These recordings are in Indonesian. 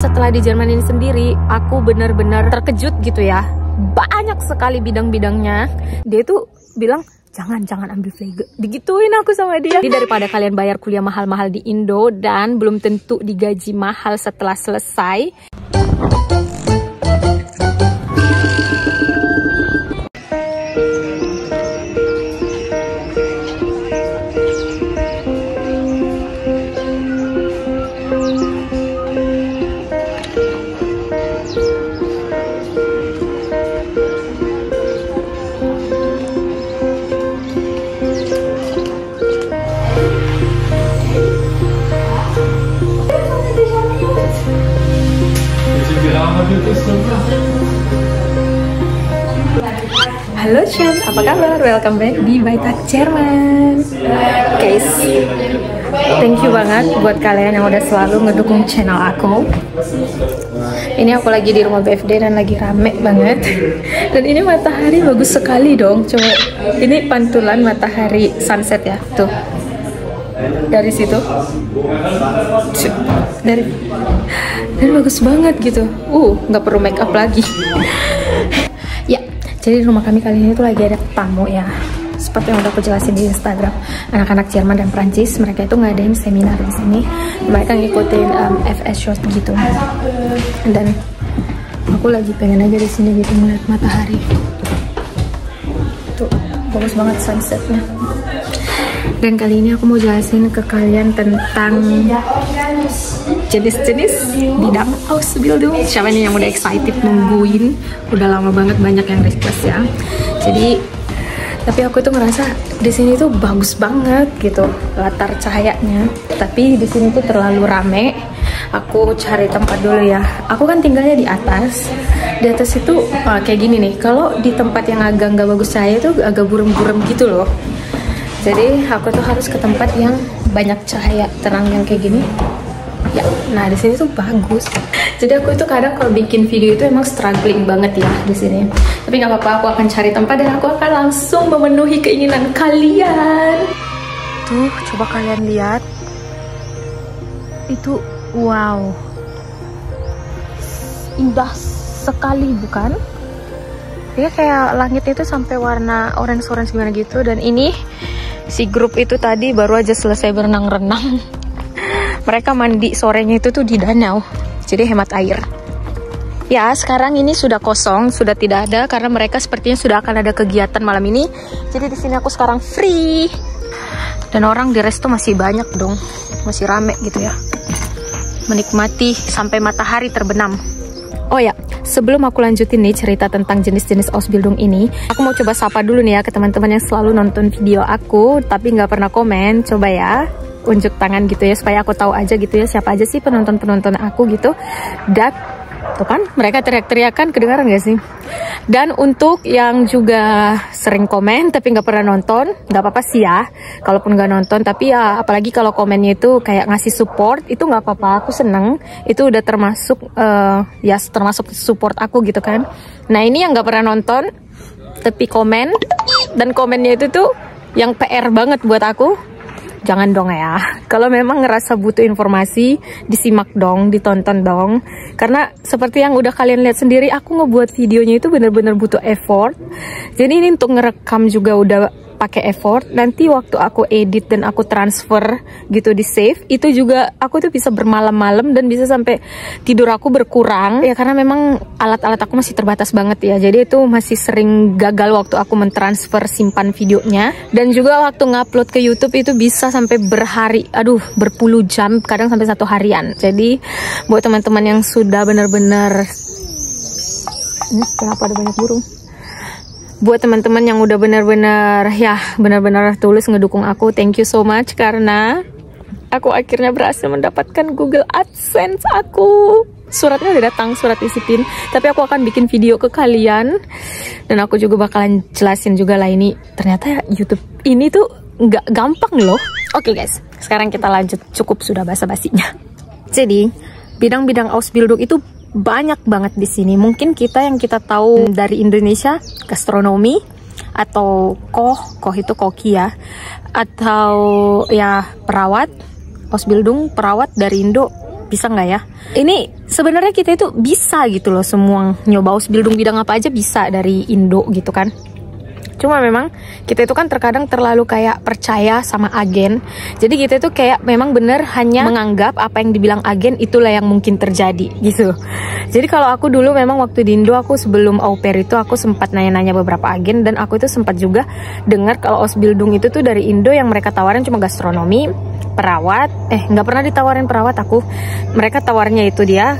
setelah di Jerman ini sendiri, aku benar-benar terkejut gitu ya. Banyak sekali bidang-bidangnya. Dia tuh bilang, jangan ambil Pflege. Digituin aku sama dia. Jadi daripada kalian bayar kuliah mahal-mahal di Indo dan belum tentu digaji mahal setelah selesai. Halo Chan, apa kabar? Welcome back di Baitak Jerman. Guys, thank you banget buat kalian yang udah selalu ngedukung channel aku. Ini aku lagi di rumah BFD dan lagi rame banget. Dan ini matahari bagus sekali dong. Coba, ini pantulan matahari sunset ya, tuh. Dari situ, dari bagus banget gitu. Nggak perlu make up lagi. Ya, jadi di rumah kami kali ini tuh lagi ada tamu ya. Seperti yang udah aku jelasin di Instagram, anak-anak Jerman dan Prancis, mereka itu ngadain seminar di sini. Mereka ngikutin FS Short gitu. Dan aku lagi pengen aja di sini gitu ngeliat matahari. Tuh, bagus banget sunsetnya. Dan kali ini aku mau jelasin ke kalian tentang jenis-jenis bidang Ausbildung. Siapa nih yang udah excited nungguin? Udah lama banget banyak yang request ya. Jadi, tapi aku tuh ngerasa di sini tuh bagus banget gitu latar cahayanya. Tapi di sini tuh terlalu rame. Aku cari tempat dulu ya. Aku kan tinggalnya di atas. Di atas itu kayak gini nih. Kalau di tempat yang agak nggak bagus cahaya itu agak burem-burem gitu loh. Jadi aku tuh harus ke tempat yang banyak cahaya terang yang kayak gini. Ya, nah di sini tuh bagus. Jadi aku itu kadang kalau bikin video itu emang struggling banget ya di sini. Tapi nggak apa-apa, aku akan cari tempat dan aku akan langsung memenuhi keinginan kalian. Tuh, coba kalian lihat. Itu wow. Indah sekali bukan? Dia kayak langit itu sampai warna orange-orange gimana gitu. Dan ini si grup itu tadi baru aja selesai berenang-renang. Mereka mandi sorenya itu tuh di danau. Jadi hemat air. Ya, sekarang ini sudah kosong, sudah tidak ada karena mereka sepertinya sudah akan ada kegiatan malam ini. Jadi di sini aku sekarang free. Dan orang di resto masih banyak dong. Masih rame gitu ya. Menikmati sampai matahari terbenam. Oh ya, sebelum aku lanjutin nih cerita tentang jenis-jenis Ausbildung ini, aku mau coba sapa dulu nih ya ke teman-teman yang selalu nonton video aku tapi nggak pernah komen. Coba ya, unjuk tangan gitu ya supaya aku tahu aja gitu ya siapa aja sih penonton-penonton aku gitu. Dan tuh kan mereka teriak-teriakan, kedengaran gak sih? Dan untuk yang juga sering komen tapi nggak pernah nonton, nggak apa-apa sih ya kalaupun nggak nonton. Tapi ya apalagi kalau komennya itu kayak ngasih support, itu nggak apa-apa, aku seneng. Itu udah termasuk ya termasuk support aku gitu kan. Nah ini yang nggak pernah nonton tapi komen, dan komennya itu tuh yang PR banget buat aku. Jangan dong ya, kalau memang ngerasa butuh informasi, disimak dong, ditonton dong. Karena seperti yang udah kalian lihat sendiri, aku ngebuat videonya itu bener-bener butuh effort. Jadi ini untuk ngerekam juga udah pakai effort. Nanti waktu aku edit dan aku transfer gitu di save, itu juga aku tuh bisa bermalam-malam dan bisa sampai tidur aku berkurang. Ya karena memang alat-alat aku masih terbatas banget ya. Jadi itu masih sering gagal waktu aku mentransfer simpan videonya. Dan juga waktu ngupload ke YouTube itu bisa sampai berhari, berpuluh jam, kadang sampai 1 harian. Jadi buat teman-teman yang sudah benar-benar, ini kenapa ada banyak burung? Buat teman-teman yang udah benar-benar tulus ngedukung aku, thank you so much karena aku akhirnya berhasil mendapatkan Google AdSense aku. Suratnya udah datang, surat disiplin. Tapi aku akan bikin video ke kalian dan aku juga bakalan jelasin juga lah ini. Ternyata YouTube ini tuh nggak gampang loh. Oke guys, sekarang kita lanjut. Cukup sudah basa-basinya. Jadi bidang-bidang Ausbildung itu banyak banget di sini. Mungkin yang kita tahu dari Indonesia, gastronomi atau koh itu koki ya, atau ya perawat, Ausbildung perawat dari Indo Bisa nggak ya? Ini sebenarnya kita itu bisa gitu loh, semua nyoba Ausbildung bidang apa aja bisa dari Indo gitu kan. Cuma memang kita itu kan terkadang terlalu kayak percaya sama agen. Jadi kita itu kayak memang bener hanya menganggap apa yang dibilang agen itulah yang mungkin terjadi gitu. Jadi kalau aku dulu memang waktu di Indo, aku sebelum au pair itu aku sempat nanya-nanya beberapa agen. Dan aku itu sempat juga dengar kalau Ausbildung itu tuh dari Indo yang mereka tawarin cuma gastronomi, perawat. Nggak pernah ditawarin perawat aku. Mereka tawarnya itu dia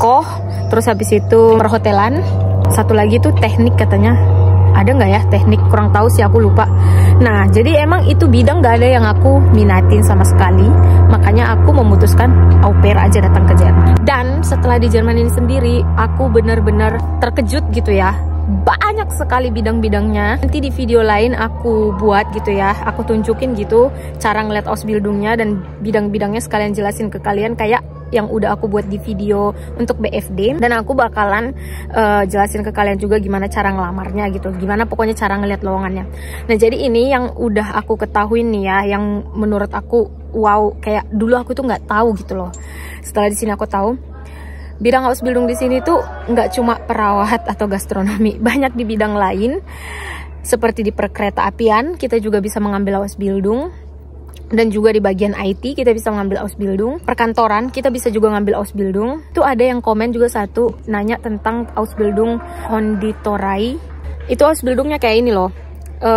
koh, terus habis itu perhotelan. Satu lagi tuh teknik katanya. Ada nggak ya teknik, kurang tahu sih, aku lupa. Nah jadi emang itu bidang nggak ada yang aku minatin sama sekali, makanya aku memutuskan au pair aja datang ke Jerman. Dan setelah di Jerman ini sendiri, aku benar-benar terkejut gitu ya, banyak sekali bidang-bidangnya. Nanti di video lain aku buat gitu ya, aku tunjukin gitu cara ngeliat Ausbildungnya dan bidang-bidangnya, sekalian jelasin ke kalian kayak yang udah aku buat di video untuk BFD. Dan aku bakalan jelasin ke kalian juga gimana cara ngelamarnya gitu, gimana pokoknya cara ngeliat lowongannya. Nah jadi ini yang udah aku ketahui nih ya, yang menurut aku wow, kayak dulu aku tuh nggak tahu gitu loh. Setelah di sini aku tahu bidang Ausbildung di sini tuh nggak cuma perawat atau gastronomi, banyak di bidang lain. Seperti di perkereta apian kita juga bisa mengambil Ausbildung. Dan juga di bagian IT kita bisa ngambil Ausbildung. Perkantoran kita bisa juga ngambil Ausbildung. Itu ada yang komen juga satu nanya tentang Ausbildung Konditorei. Itu Ausbildungnya kayak ini loh,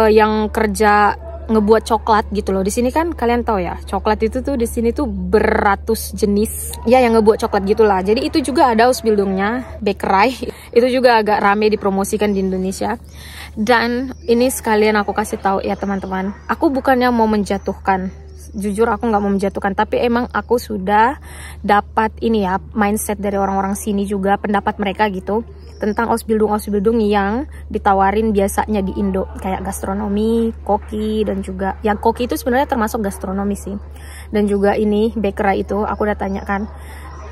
yang kerja ngebuat coklat gitu loh. Di sini kan kalian tahu ya, coklat itu tuh di sini tuh beratus jenis ya yang ngebuat coklat gitulah. Jadi itu juga ada Ausbildungnya, bakery. Itu juga agak rame dipromosikan di Indonesia. Dan ini sekalian aku kasih tahu ya teman-teman, aku bukannya mau menjatuhkan, jujur aku nggak mau menjatuhkan, tapi emang aku sudah dapat ini ya mindset dari orang-orang sini juga, pendapat mereka gitu tentang Ausbildung yang ditawarin biasanya di Indo, kayak gastronomi, koki, dan juga yang koki itu sebenarnya termasuk gastronomi sih. Dan juga ini bakery itu aku udah tanyakan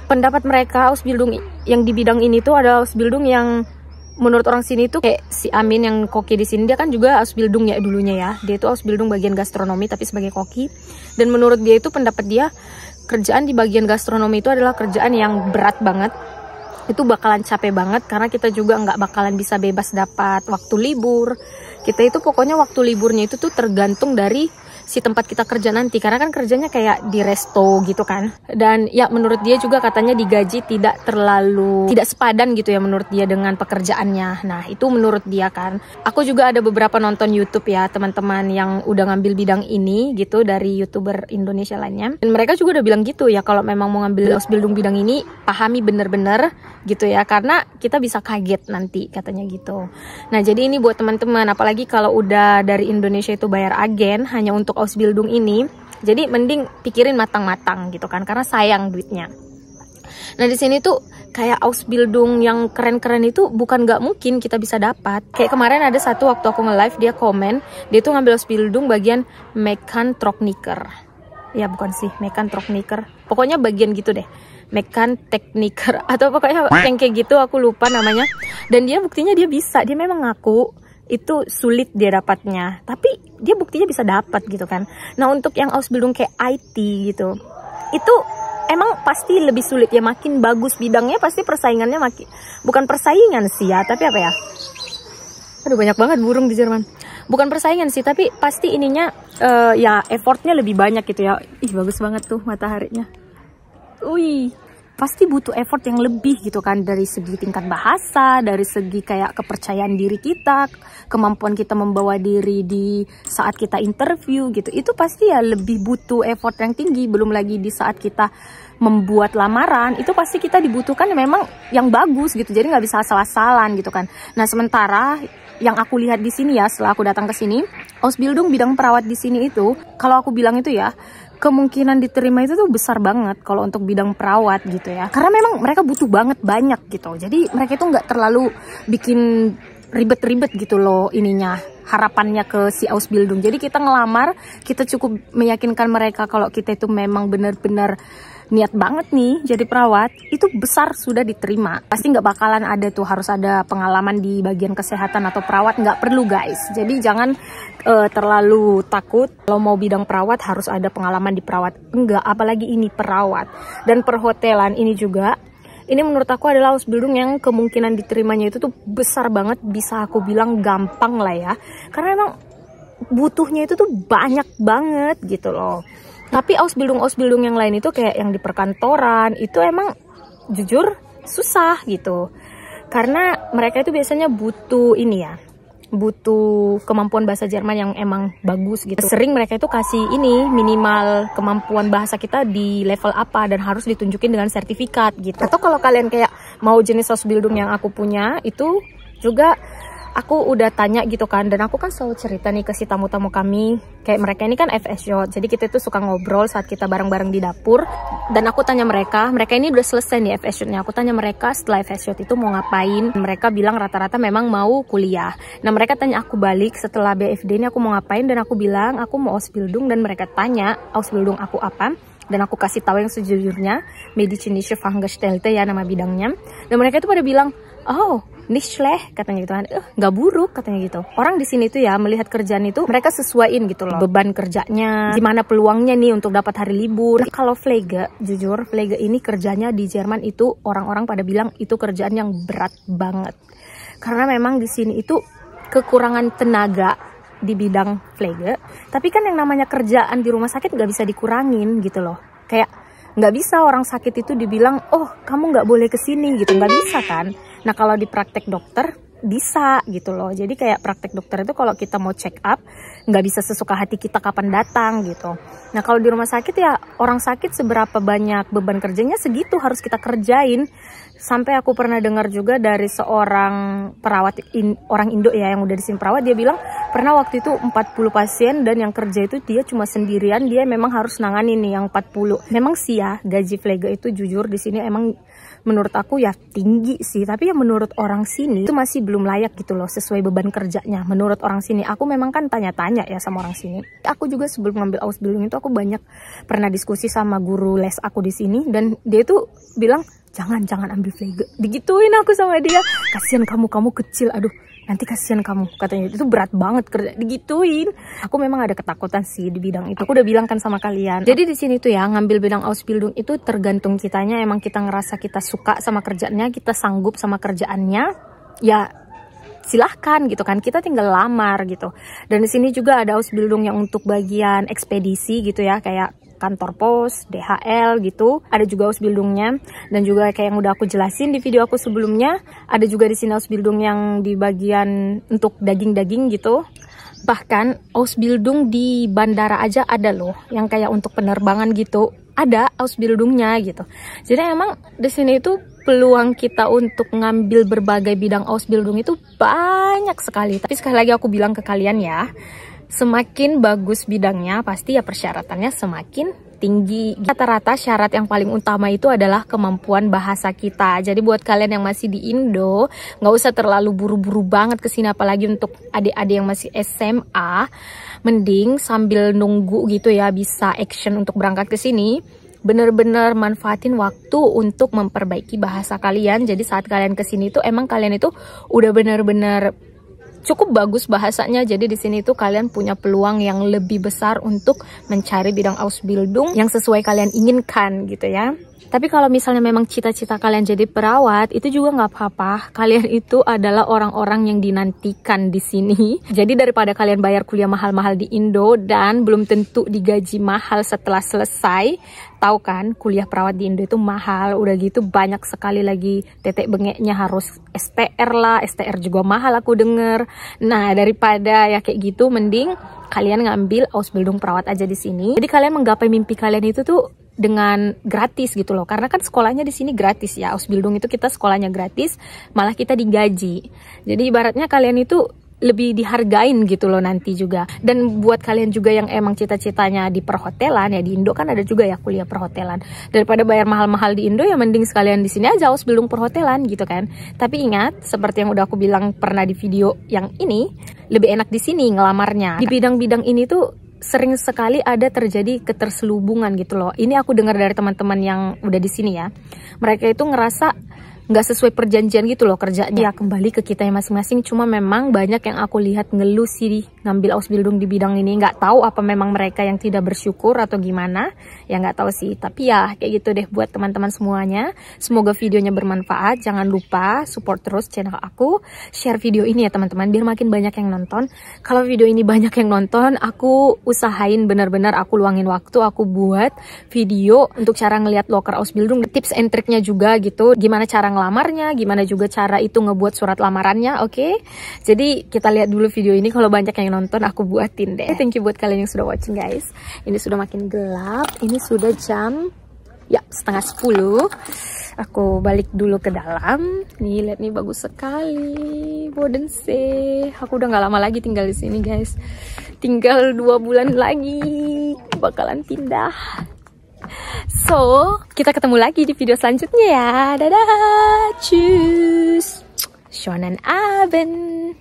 pendapat mereka. Ausbildung yang di bidang ini tuh adalah Ausbildung yang menurut orang sini tuh kayak si Amin yang koki di sini, dia kan juga Ausbildung ya dulunya ya. Dia itu Ausbildung bagian gastronomi tapi sebagai koki. Dan menurut dia itu, pendapat dia, kerjaan di bagian gastronomi itu adalah kerjaan yang berat banget. Itu bakalan capek banget karena kita juga nggak bakalan bisa bebas dapat waktu libur. Kita itu pokoknya waktu liburnya itu tuh tergantung dari si tempat kita kerja nanti, karena kan kerjanya kayak di resto gitu kan. Dan ya menurut dia juga katanya digaji tidak sepadan gitu ya menurut dia dengan pekerjaannya. Nah itu menurut dia kan. Aku juga ada beberapa nonton YouTube ya teman-teman yang udah ngambil bidang ini gitu dari YouTuber Indonesia lainnya, dan mereka juga udah bilang gitu ya, kalau memang mau ngambil Ausbildung bidang ini pahami bener-bener gitu ya, karena kita bisa kaget nanti katanya gitu. Nah jadi ini buat teman-teman, apalagi kalau udah dari Indonesia itu bayar agen hanya untuk Ausbildung ini, jadi mending pikirin matang-matang gitu kan, karena sayang duitnya. Nah di sini tuh kayak Ausbildung yang keren-keren itu bukan nggak mungkin kita bisa dapat. Kayak kemarin ada satu waktu aku nge-live, dia komen dia tuh ngambil Ausbildung bagian Mekantrokniker. Ya bukan sih Mekantrokniker, pokoknya bagian gitu deh, Mekantekniker atau pokoknya yang kayak gitu, aku lupa namanya. Dan dia buktinya dia bisa, dia memang ngaku itu sulit dia dapatnya, tapi dia buktinya bisa dapat gitu kan. Nah untuk yang Ausbildung kayak IT gitu, itu emang pasti lebih sulit ya, makin bagus bidangnya pasti persaingannya makin, bukan persaingan sih ya, tapi apa ya, aduh banyak banget burung di Jerman, bukan persaingan sih, tapi pasti ininya ya effortnya lebih banyak gitu ya. Ih bagus banget tuh mataharinya. Wih, pasti butuh effort yang lebih gitu kan, dari segi tingkat bahasa, dari segi kayak kepercayaan diri kita, kemampuan kita membawa diri di saat kita interview gitu, itu pasti ya lebih butuh effort yang tinggi. Belum lagi di saat kita membuat lamaran, itu pasti kita dibutuhkan memang yang bagus gitu, jadi nggak bisa asal-asalan gitu kan. Nah sementara yang aku lihat di sini ya, setelah aku datang ke sini, Ausbildung bidang perawat di sini itu, kalau aku bilang itu ya, kemungkinan diterima itu tuh besar banget kalau untuk bidang perawat gitu ya, karena memang mereka butuh banget banyak gitu. Jadi mereka itu nggak terlalu bikin ribet-ribet gitu loh ininya, harapannya ke si Ausbildung. Jadi kita ngelamar, kita cukup meyakinkan mereka kalau kita itu memang benar-benar niat banget nih jadi perawat, itu besar sudah diterima. Pasti nggak bakalan ada tuh harus ada pengalaman di bagian kesehatan atau perawat, nggak perlu guys. Jadi jangan terlalu takut kalau mau bidang perawat harus ada pengalaman di perawat. Enggak, apalagi ini perawat. Dan perhotelan ini juga, ini menurut aku adalah Ausbildung yang kemungkinan diterimanya itu tuh besar banget, bisa aku bilang gampang lah ya. Karena emang butuhnya itu tuh banyak banget gitu loh. Tapi Ausbildung yang lain itu kayak yang di perkantoran itu emang jujur susah gitu. Karena mereka itu biasanya butuh ini ya, butuh kemampuan bahasa Jerman yang emang bagus gitu. Sering mereka itu kasih ini minimal kemampuan bahasa kita di level apa dan harus ditunjukin dengan sertifikat gitu. Atau kalau kalian kayak mau jenis Ausbildung yang aku punya itu juga aku udah tanya gitu kan, dan aku kan selalu cerita nih ke si tamu-tamu kami, kayak mereka ini kan FSJ, jadi kita tuh suka ngobrol saat kita bareng-bareng di dapur. Dan aku tanya mereka ini udah selesai nih FSJ-nya, aku tanya mereka setelah FSJ itu mau ngapain. Mereka bilang rata-rata memang mau kuliah. Nah mereka tanya aku balik setelah BFD ini aku mau ngapain, dan aku bilang aku mau Ausbildung, dan mereka tanya Ausbildung aku apa. Dan aku kasih tahu yang sejujurnya, medizinische Fachangestellte ya nama bidangnya. Dan mereka itu pada bilang, oh, nicht schlecht katanya gitu kan, nggak buruk katanya gitu. Orang di sini tuh ya melihat kerjaan itu mereka sesuaiin gitu loh, beban kerjanya, gimana peluangnya nih untuk dapat hari libur. Nah, kalau Pflege, jujur Pflege ini kerjanya di Jerman itu orang-orang pada bilang itu kerjaan yang berat banget. Karena memang di sini itu kekurangan tenaga di bidang Pflege. Tapi kan yang namanya kerjaan di rumah sakit nggak bisa dikurangin gitu loh. Kayak nggak bisa orang sakit itu dibilang, oh kamu nggak boleh kesini gitu, nggak bisa kan. Nah kalau di praktek dokter bisa gitu loh. Jadi kayak praktek dokter itu kalau kita mau check up nggak bisa sesuka hati kita kapan datang gitu. Nah kalau di rumah sakit ya orang sakit seberapa banyak beban kerjanya segitu harus kita kerjain. Sampai aku pernah dengar juga dari seorang perawat orang Indo ya yang udah di sini perawat, dia bilang pernah waktu itu 40 pasien dan yang kerja itu dia cuma sendirian, dia memang harus nanganin nih yang 40. Memang sih ya gaji Pflege itu jujur di sini emang menurut aku ya tinggi sih, tapi ya menurut orang sini itu masih belum layak gitu loh sesuai beban kerjanya. Menurut orang sini, aku memang kan tanya-tanya ya sama orang sini. Aku juga sebelum ngambil Ausbildung itu aku banyak pernah diskusi sama guru les aku di sini, dan dia tuh bilang jangan ambil Pflege. Digituin aku sama dia, kasihan kamu kecil, aduh nanti kasihan kamu katanya, itu berat banget kerja, digituin. Aku memang ada ketakutan sih di bidang itu, aku udah bilang kan sama kalian. Jadi di sini tuh ya ngambil bidang Ausbildung itu tergantung kitanya, emang kita ngerasa kita suka sama kerjaannya, kita sanggup sama kerjaannya, ya silahkan gitu kan, kita tinggal lamar gitu. Dan di sini juga ada Ausbildung yang untuk bagian ekspedisi gitu ya, kayak kantor pos, DHL gitu. Ada juga Ausbildungnya, dan juga kayak yang udah aku jelasin di video aku sebelumnya, ada juga di sini Ausbildung yang di bagian untuk daging-daging gitu. Bahkan Ausbildung di bandara aja ada loh, yang kayak untuk penerbangan gitu. Ada Ausbildungnya gitu. Jadi emang di sini itu peluang kita untuk ngambil berbagai bidang Ausbildung itu banyak sekali. Tapi sekali lagi aku bilang ke kalian ya, semakin bagus bidangnya pasti ya persyaratannya semakin tinggi. Rata-rata syarat yang paling utama itu adalah kemampuan bahasa kita. Jadi buat kalian yang masih di Indo, nggak usah terlalu buru-buru banget kesini, apalagi untuk adik-adik yang masih SMA, mending sambil nunggu gitu ya bisa action untuk berangkat ke sini, bener-bener manfaatin waktu untuk memperbaiki bahasa kalian. Jadi saat kalian kesini tuh emang kalian itu udah bener-bener cukup bagus bahasanya. Jadi di sini tuh kalian punya peluang yang lebih besar untuk mencari bidang Ausbildung yang sesuai kalian inginkan gitu ya. Tapi kalau misalnya memang cita-cita kalian jadi perawat, itu juga nggak apa-apa. Kalian itu adalah orang-orang yang dinantikan di sini. Jadi daripada kalian bayar kuliah mahal-mahal di Indo dan belum tentu digaji mahal setelah selesai, tahu kan kuliah perawat di Indo itu mahal. Udah gitu banyak sekali lagi tetek bengeknya, harus STR lah, STR juga mahal aku denger. Nah daripada ya kayak gitu, mending kalian ngambil Ausbildung perawat aja di sini. Jadi kalian menggapai mimpi kalian itu tuh dengan gratis gitu loh, karena kan sekolahnya di sini gratis ya. Ausbildung itu kita sekolahnya gratis, malah kita digaji. Jadi ibaratnya kalian itu lebih dihargain gitu loh nanti juga. Dan buat kalian juga yang emang cita-citanya di perhotelan ya, di Indo kan ada juga ya kuliah perhotelan. Daripada bayar mahal-mahal di Indo ya mending sekalian di sini aja Ausbildung perhotelan gitu kan. Tapi ingat, seperti yang udah aku bilang pernah di video yang ini, lebih enak di sini ngelamarnya. Di bidang-bidang ini tuh sering sekali ada terjadi keterselubungan gitu loh. Ini aku dengar dari teman-teman yang udah di sini ya. Mereka itu ngerasa nggak sesuai perjanjian gitu loh kerjanya. Ya kembali ke kita yang masing-masing. Cuma memang banyak yang aku lihat ngeluh sih ngambil Ausbildung di bidang ini. Nggak tahu apa memang mereka yang tidak bersyukur atau gimana. Ya nggak tahu sih. Tapi ya kayak gitu deh buat teman-teman semuanya. Semoga videonya bermanfaat. Jangan lupa support terus channel aku. Share video ini ya teman-teman biar makin banyak yang nonton. Kalau video ini banyak yang nonton, aku usahain benar-benar aku luangin waktu. Aku buat video untuk cara ngelihat loker Ausbildung. Tips and triknya juga gitu. Gimana cara ngelamarnya, gimana juga cara itu ngebuat surat lamarannya, oke? Jadi kita lihat dulu video ini, kalau banyak yang nonton aku buatin deh. Thank you buat kalian yang sudah watching guys. Ini sudah makin gelap, ini sudah jam ya 9:30. Aku balik dulu ke dalam. Nih lihat nih bagus sekali Bodensee. Aku udah nggak lama lagi tinggal di sini guys. Tinggal 2 bulan lagi bakalan pindah. So, kita ketemu lagi di video selanjutnya ya. Dadah, tschüss. Schönen Abend.